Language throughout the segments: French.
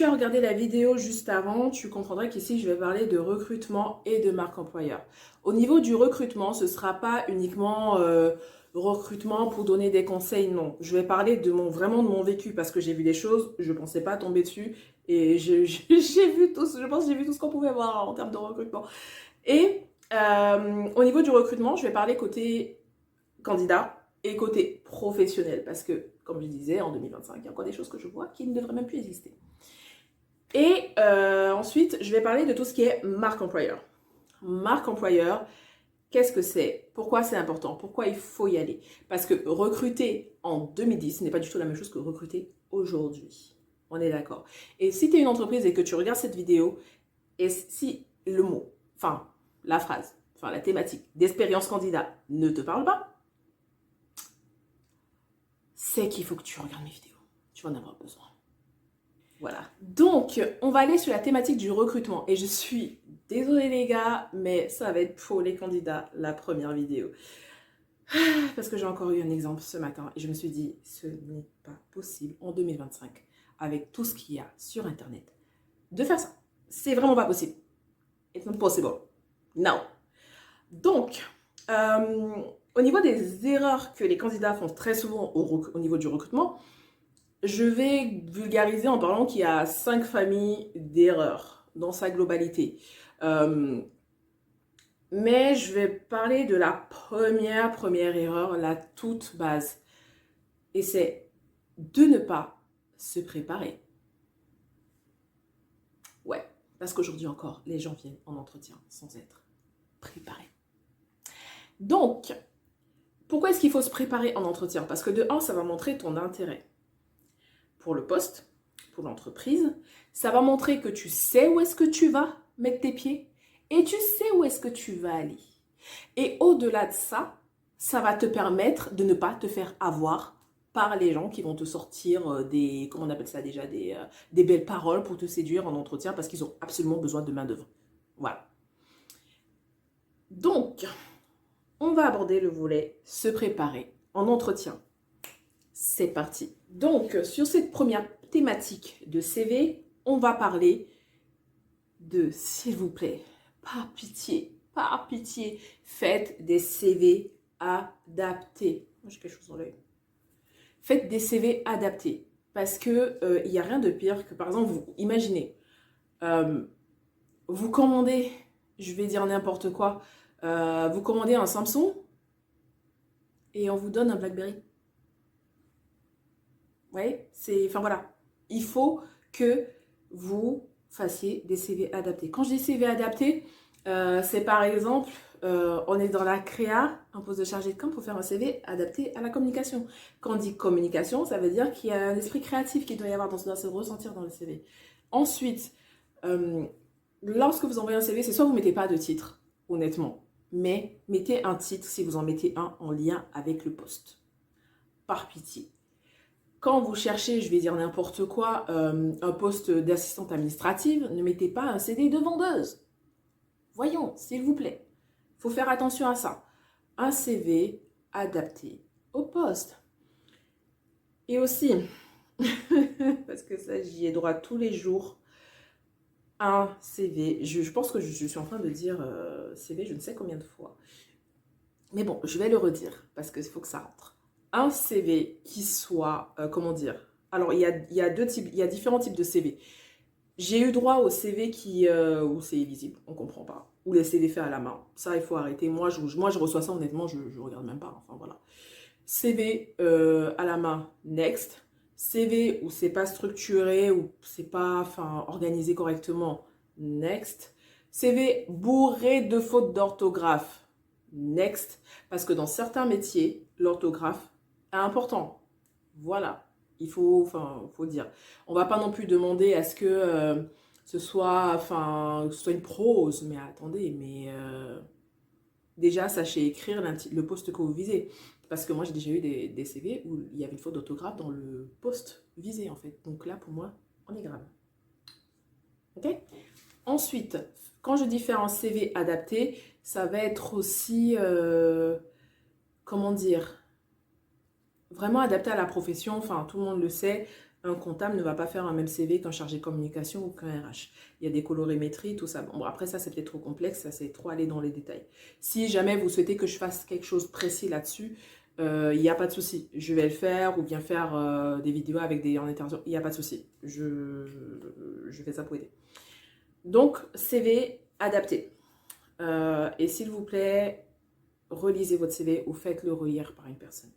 tu as regardé la vidéo juste avant, tu comprendras qu'ici, je vais parler de recrutement et de marque employeur. Au niveau du recrutement, ce ne sera pas uniquement recrutement pour donner des conseils, non. Je vais parler de vraiment de mon vécu parce que j'ai vu des choses, je ne pensais pas tomber dessus et j'ai vu tout, je pense que j'ai vu tout ce qu'on pouvait voir en termes de recrutement. Et au niveau du recrutement, je vais parler côté candidat et côté professionnel parce que, comme je disais, en 2025, il y a encore des choses que je vois qui ne devraient même plus exister. Et ensuite, je vais parler de tout ce qui est marque employeur. Marque employeur, qu'est-ce que c'est? Pourquoi c'est important? Pourquoi il faut y aller? Parce que recruter en 2010, ce n'est pas du tout la même chose que recruter aujourd'hui. On est d'accord. Et si tu es une entreprise et que tu regardes cette vidéo, et si le mot, enfin la phrase, enfin la thématique d'expérience candidat ne te parle pas, c'est qu'il faut que tu regardes mes vidéos. Tu vas en avoir besoin. Voilà. Donc, on va aller sur la thématique du recrutement. Et je suis désolée les gars, mais ça va être pour les candidats la première vidéo. Parce que j'ai encore eu un exemple ce matin et je me suis dit, ce n'est pas possible en 2025, avec tout ce qu'il y a sur Internet, de faire ça. C'est vraiment pas possible. It's not possible. No. Donc, au niveau des erreurs que les candidats font très souvent au niveau du recrutement, je vais vulgariser en parlant qu'il y a 5 familles d'erreurs dans sa globalité. Mais je vais parler de la première erreur, la toute base. Et c'est de ne pas se préparer. Ouais, parce qu'aujourd'hui encore, les gens viennent en entretien sans être préparés. Donc, pourquoi est-ce qu'il faut se préparer en entretien? Parce que de un, ça va montrer ton intérêt pour le poste, pour l'entreprise. Ça va montrer que tu sais où est-ce que tu vas mettre tes pieds et tu sais où est-ce que tu vas aller. Et au-delà de ça, ça va te permettre de ne pas te faire avoir par les gens qui vont te sortir des, comment on appelle ça déjà, des belles paroles pour te séduire en entretien parce qu'ils ont absolument besoin de main-d'œuvre. Voilà. Donc, on va aborder le volet se préparer en entretien. C'est parti. Donc, sur cette première thématique de CV, on va parler de, s'il vous plaît, par pitié, faites des CV adaptés. Moi, j'ai quelque chose dans l'œil. Faites des CV adaptés. Parce que il n'y a rien de pire que, par exemple, vous imaginez, vous commandez, je vais dire n'importe quoi, vous commandez un Samsung et on vous donne un BlackBerry. Vous voyez, enfin voilà, il faut que vous fassiez des CV adaptés. Quand je dis CV adaptés, c'est par exemple, on est dans la créa, un poste de chargé de com pour faire un CV adapté à la communication. Quand on dit communication, ça veut dire qu'il y a un esprit créatif qui doit y avoir, doit se ressentir dans le CV. Ensuite, lorsque vous envoyez un CV, c'est soit vous ne mettez pas de titre, honnêtement, mais mettez un titre si vous en mettez un en lien avec le poste. Par pitié. Quand vous cherchez, je vais dire n'importe quoi, un poste d'assistante administrative, ne mettez pas un CD de vendeuse. Voyons, s'il vous plaît. Il faut faire attention à ça. Un CV adapté au poste. Et aussi, parce que ça, j'y ai droit tous les jours, un CV. Je pense que je suis en train de dire CV je ne sais combien de fois. Mais bon, je vais le redire parce qu'il faut que ça rentre. Un CV qui soit, comment dire, alors il y a différents types de CV. J'ai eu droit au CV où c'est illisible, on ne comprend pas, ou les CV faits à la main. Ça, il faut arrêter. Moi, je reçois ça, honnêtement, je ne regarde même pas. Enfin, voilà. CV à la main, next. CV où c'est pas structuré, où c'est pas organisé correctement, next. CV bourré de fautes d'orthographe, next. Parce que dans certains métiers, l'orthographe important. Voilà, il faut dire. On va pas non plus demander à ce que ce soit une prose, mais attendez, déjà sachez écrire le poste que vous visez. Parce que moi j'ai déjà eu des CV où il y avait une faute d'orthographe dans le poste visé en fait. Donc là pour moi, on est grave. Ok? Ensuite, quand je dis faire un CV adapté, ça va être aussi, comment dire, vraiment adapté à la profession, enfin tout le monde le sait, Un comptable ne va pas faire un même CV qu'un chargé de communication ou qu'un RH. Il y a des colorimétries, tout ça. Bon, après ça, c'est peut-être trop complexe, ça c'est trop aller dans les détails. Si jamais vous souhaitez que je fasse quelque chose de précis là-dessus, il n'y a pas de souci. Je vais le faire ou bien faire des vidéos avec des en interaction. Il n'y a pas de souci. Je fais ça pour aider. Donc, CV adapté. Et s'il vous plaît, relisez votre CV ou faites-le relire par une personne.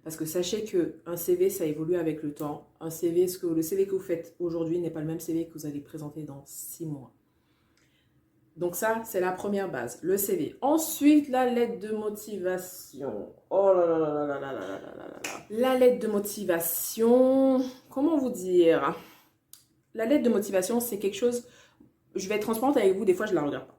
Parce que sachez qu'un CV, ça évolue avec le temps. Le CV que vous faites aujourd'hui n'est pas le même CV que vous allez présenter dans 6 mois. Donc ça, c'est la première base, le CV. Ensuite, la lettre de motivation. Oh là là là là là là là là là là. La lettre de motivation, comment vous dire? La lettre de motivation, c'est quelque chose, je vais être transparente avec vous, des fois je la regarde pas.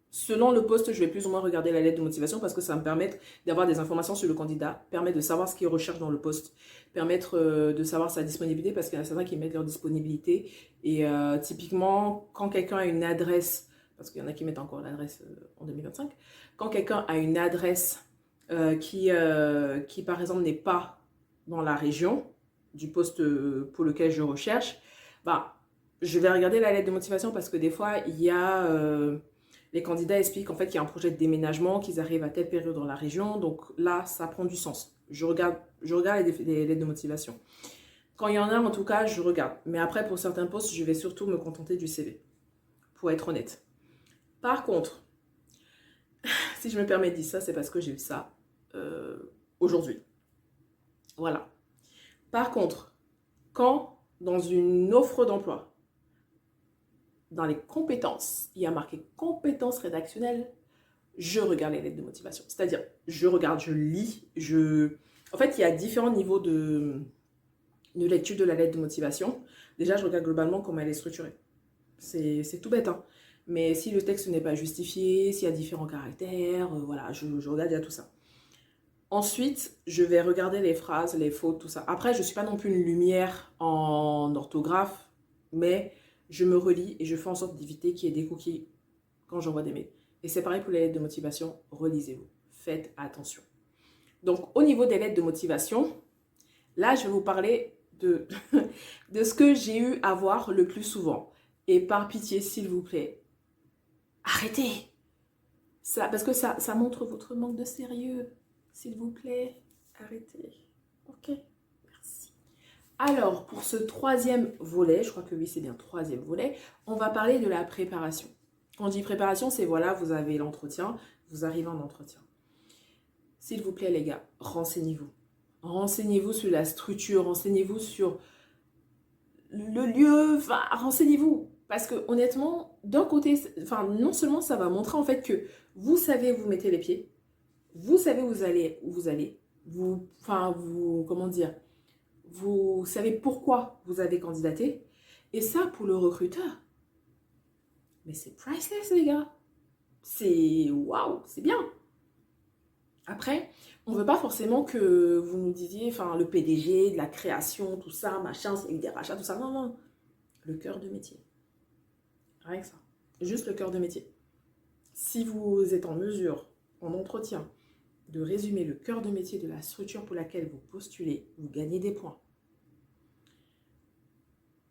Selon le poste, je vais plus ou moins regarder la lettre de motivation parce que ça me permet d'avoir des informations sur le candidat, permet de savoir ce qu'il recherche dans le poste, permettre de savoir sa disponibilité parce qu'il y en a certains qui mettent leur disponibilité. Et typiquement, quand quelqu'un a une adresse, parce qu'il y en a qui mettent encore l'adresse en 2025, quand quelqu'un a une adresse qui par exemple n'est pas dans la région du poste pour lequel je recherche, bah, je vais regarder la lettre de motivation parce que des fois, il y a... les candidats expliquent en fait qu'il y a un projet de déménagement, qu'ils arrivent à telle période dans la région. Donc là, ça prend du sens. Je regarde les lettres de motivation. Quand il y en a, en tout cas, je regarde. Mais après, pour certains postes, je vais surtout me contenter du CV, pour être honnête. Par contre, si je me permets de dire ça, c'est parce que j'ai eu ça aujourd'hui. Voilà. Par contre, quand dans une offre d'emploi, dans les compétences, il y a marqué compétences rédactionnelles, je regarde les lettres de motivation. C'est-à-dire, je regarde, je lis, En fait, il y a différents niveaux de lecture de la lettre de motivation. Déjà, je regarde globalement comment elle est structurée. C'est tout bête, hein. Mais si le texte n'est pas justifié, s'il y a différents caractères, voilà, je regarde déjà tout ça. Ensuite, je vais regarder les phrases, les fautes, tout ça. Après, je ne suis pas non plus une lumière en orthographe, mais je me relis et je fais en sorte d'éviter qu'il y ait des cookies quand j'envoie des mails. Et c'est pareil pour les lettres de motivation, relisez-vous. Faites attention. Donc, au niveau des lettres de motivation, là, je vais vous parler de, de ce que j'ai eu à voir le plus souvent. Et par pitié, s'il vous plaît, arrêtez ça, parce que ça montre votre manque de sérieux. S'il vous plaît, arrêtez. Ok, merci. Alors, pour ce troisième volet, je crois que oui, c'est bien troisième volet, on va parler de la préparation. Quand on dit préparation, c'est voilà, vous avez l'entretien, vous arrivez en entretien. S'il vous plaît, les gars, renseignez-vous. Renseignez-vous sur la structure, renseignez-vous sur le lieu, enfin, renseignez-vous. Parce que honnêtement, d'un côté, enfin, non seulement ça va montrer en fait que vous savez où vous mettez les pieds, vous savez où vous allez, comment dire, vous savez pourquoi vous avez candidaté. Et ça, pour le recruteur, mais c'est priceless, les gars. C'est waouh, c'est bien. Après, on ne veut pas forcément que vous nous disiez, enfin, le PDG, de la création, tout ça, machin, c'est des rachats, tout ça. Non, non. Le cœur de métier. Rien que ça. Juste le cœur de métier. Si vous êtes en mesure, en entretien, de résumer le cœur de métier de la structure pour laquelle vous postulez, vous gagnez des points.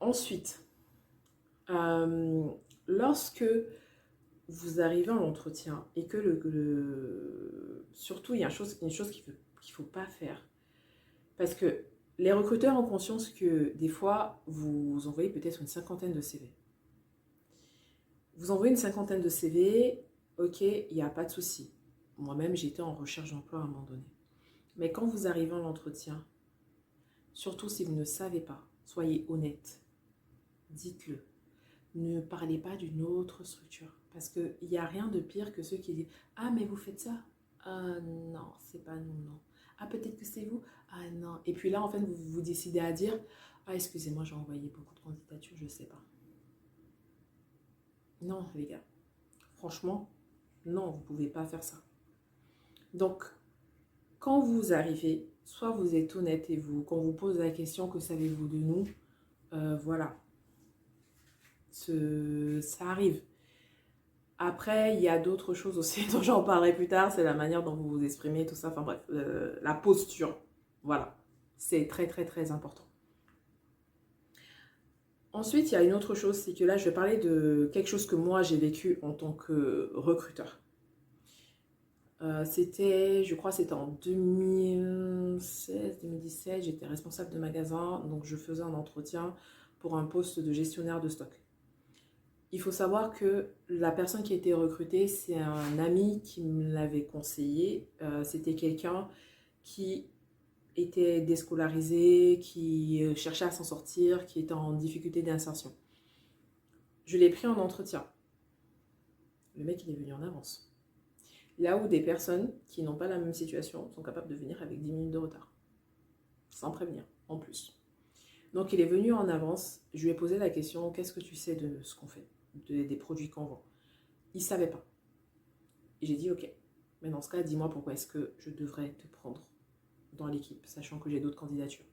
Ensuite, lorsque vous arrivez en entretien et que surtout il y a une chose qu'il ne faut pas faire, parce que les recruteurs ont conscience que des fois vous envoyez peut-être une cinquantaine de CV. Vous envoyez une cinquantaine de CV, ok, il n'y a pas de souci. Moi-même j'étais en recherche d'emploi à un moment donné. Mais quand vous arrivez en entretien, surtout si vous ne savez pas, soyez honnête, dites-le. Ne parlez pas d'une autre structure. Parce qu'il n'y a rien de pire que ceux qui disent « Ah, mais vous faites ça ?»« Ah non, c'est pas nous, non. »« Ah, peut-être que c'est vous ?»« Ah non. » Et puis là, en fait, vous vous décidez à dire « Ah, excusez-moi, j'ai envoyé beaucoup de candidatures, je ne sais pas. » Non, les gars. Franchement, non, vous ne pouvez pas faire ça. Donc, quand vous arrivez, soit vous êtes honnête et quand on vous pose la question « Que savez-vous de nous ?» Voilà. Ça arrive. Après, il y a d'autres choses aussi dont j'en parlerai plus tard. C'est la manière dont vous vous exprimez, tout ça. Enfin bref, la posture. Voilà. C'est très, très, très important. Ensuite, il y a une autre chose, c'est que là, je vais parler de quelque chose que moi, j'ai vécu en tant que recruteur. Je crois que c'était en 2016-2017, j'étais responsable de magasin, donc je faisais un entretien pour un poste de gestionnaire de stock. Il faut savoir que la personne qui a été recrutée, c'est un ami qui me l'avait conseillé. C'était quelqu'un qui était déscolarisé, qui cherchait à s'en sortir, qui était en difficulté d'insertion. Je l'ai pris en entretien. Le mec, il est venu en avance. Là où des personnes qui n'ont pas la même situation sont capables de venir avec 10 minutes de retard. Sans prévenir, en plus. Donc, il est venu en avance. Je lui ai posé la question, qu'est-ce que tu sais de ce qu'on fait, des produits qu'on vend? Il ne savait pas. Et j'ai dit, ok, mais dans ce cas, dis-moi pourquoi est-ce que je devrais te prendre dans l'équipe, sachant que j'ai d'autres candidatures.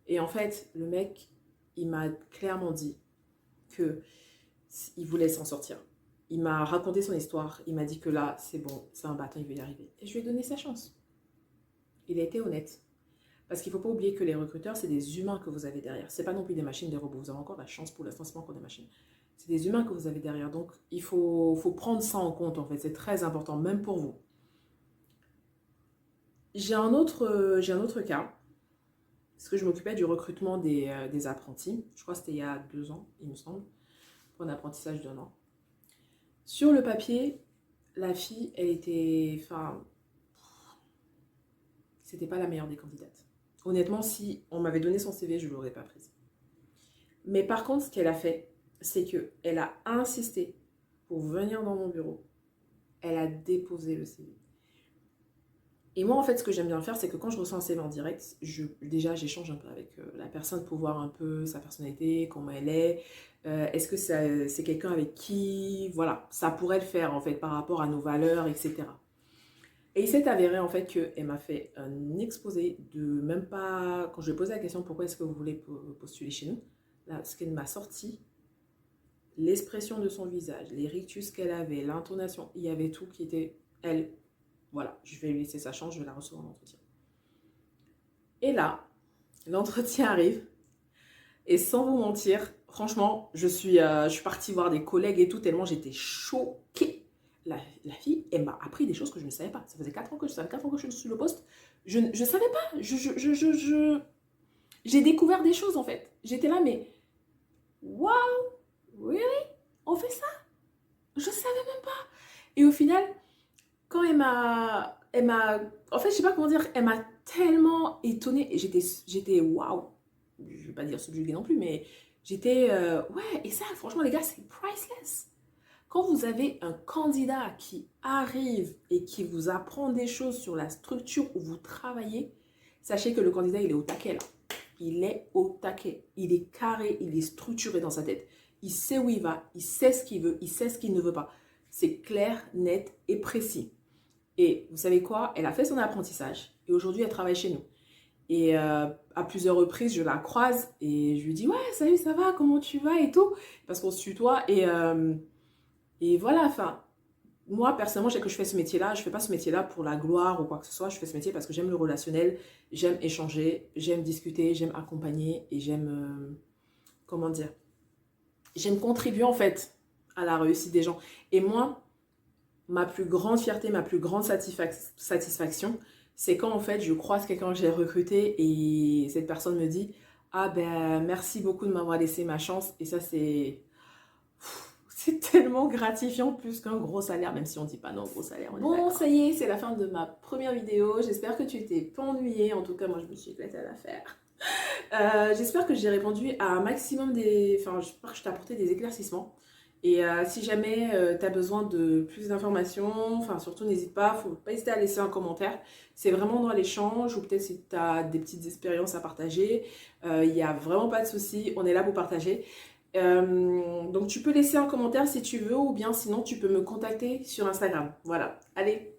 Et en fait, le mec, il m'a clairement dit qu'il voulait s'en sortir. Il m'a raconté son histoire. Il m'a dit que là, c'est bon, c'est un bâton, il va y arriver. Et je lui ai donné sa chance. Il a été honnête. Parce qu'il ne faut pas oublier que les recruteurs, c'est des humains que vous avez derrière. Ce n'est pas non plus des machines, des robots. Vous avez encore la chance pour l'instant, c'est pas encore des machines. C'est des humains que vous avez derrière. Donc, il faut prendre ça en compte, en fait. C'est très important, même pour vous. J'ai un autre cas. Parce que je m'occupais du recrutement des apprentis. Je crois que c'était il y a 2 ans, il me semble. Pour un apprentissage d'1 an. Sur le papier, la fille, elle était... Enfin, c'était pas la meilleure des candidates. Honnêtement, si on m'avait donné son CV, je ne l'aurais pas prise. Mais par contre, ce qu'elle a fait, c'est qu'elle a insisté pour venir dans mon bureau. Elle a déposé le CV. Et moi, en fait, ce que j'aime bien faire, c'est que quand je reçois un CV en direct, déjà, j'échange un peu avec la personne pour voir un peu sa personnalité, comment elle est. Est-ce que c'est quelqu'un avec qui, voilà, ça pourrait le faire, en fait, par rapport à nos valeurs, etc. Et il s'est avéré, en fait, qu'elle m'a fait un exposé de même pas... Quand je lui ai posé la question, pourquoi est-ce que vous voulez postuler chez nous? Là, ce qu'elle m'a sorti, l'expression de son visage, les rictus qu'elle avait, l'intonation, il y avait tout qui était elle. Voilà, je vais lui laisser sa chance, je vais la recevoir en entretien. Et là, l'entretien arrive. Et sans vous mentir, franchement, je suis partie voir des collègues et tout, tellement j'étais choquée. La fille, elle m'a appris des choses que je ne savais pas. Ça faisait 4 ans que je suis sur le poste. Je ne savais pas. J'ai découvert des choses, en fait. J'étais là, mais... Wow! Really? On fait ça? Je ne savais même pas. Et au final... Quand elle m'a, en fait, je sais pas comment dire, elle m'a tellement étonnée. Et j'étais waouh. Je vais pas dire subjuguée non plus, mais j'étais, ouais, et ça, franchement, les gars, c'est priceless. Quand vous avez un candidat qui arrive et qui vous apprend des choses sur la structure où vous travaillez, sachez que le candidat, il est au taquet, là. Il est au taquet. Il est carré, il est structuré dans sa tête. Il sait où il va, il sait ce qu'il veut, il sait ce qu'il ne veut pas. C'est clair, net et précis. Et vous savez quoi? Elle a fait son apprentissage et aujourd'hui, elle travaille chez nous. Et à plusieurs reprises, je la croise et je lui dis « Ouais, salut, ça va? Comment tu vas? » et tout. Parce qu'on se tutoie. Et voilà, enfin, moi, personnellement, je sais que je fais ce métier-là. Je ne fais pas ce métier-là pour la gloire ou quoi que ce soit. Je fais ce métier parce que j'aime le relationnel, j'aime échanger, j'aime discuter, j'aime accompagner et j'aime, comment dire, j'aime contribuer en fait à la réussite des gens. Et moi, ma plus grande fierté, ma plus grande satisfaction, c'est quand en fait je croise quelqu'un que j'ai recruté et cette personne me dit « Ah ben merci beaucoup de m'avoir laissé ma chance » et ça c'est tellement gratifiant plus qu'un gros salaire, même si on dit pas non gros salaire. Bon, ça y est, c'est la fin de ma première vidéo. J'espère que tu t'es pas ennuyé. En tout cas, moi je me suis éclatée à la faire. J'espère que j'ai répondu à un maximum des... Enfin, j'espère que je t'ai apporté des éclaircissements. Et si jamais tu as besoin de plus d'informations, enfin surtout n'hésite pas, faut pas hésiter à laisser un commentaire. C'est vraiment dans l'échange ou peut-être si tu as des petites expériences à partager. Il n'y a vraiment pas de souci, on est là pour partager. Donc tu peux laisser un commentaire si tu veux ou bien sinon tu peux me contacter sur Instagram. Voilà, allez,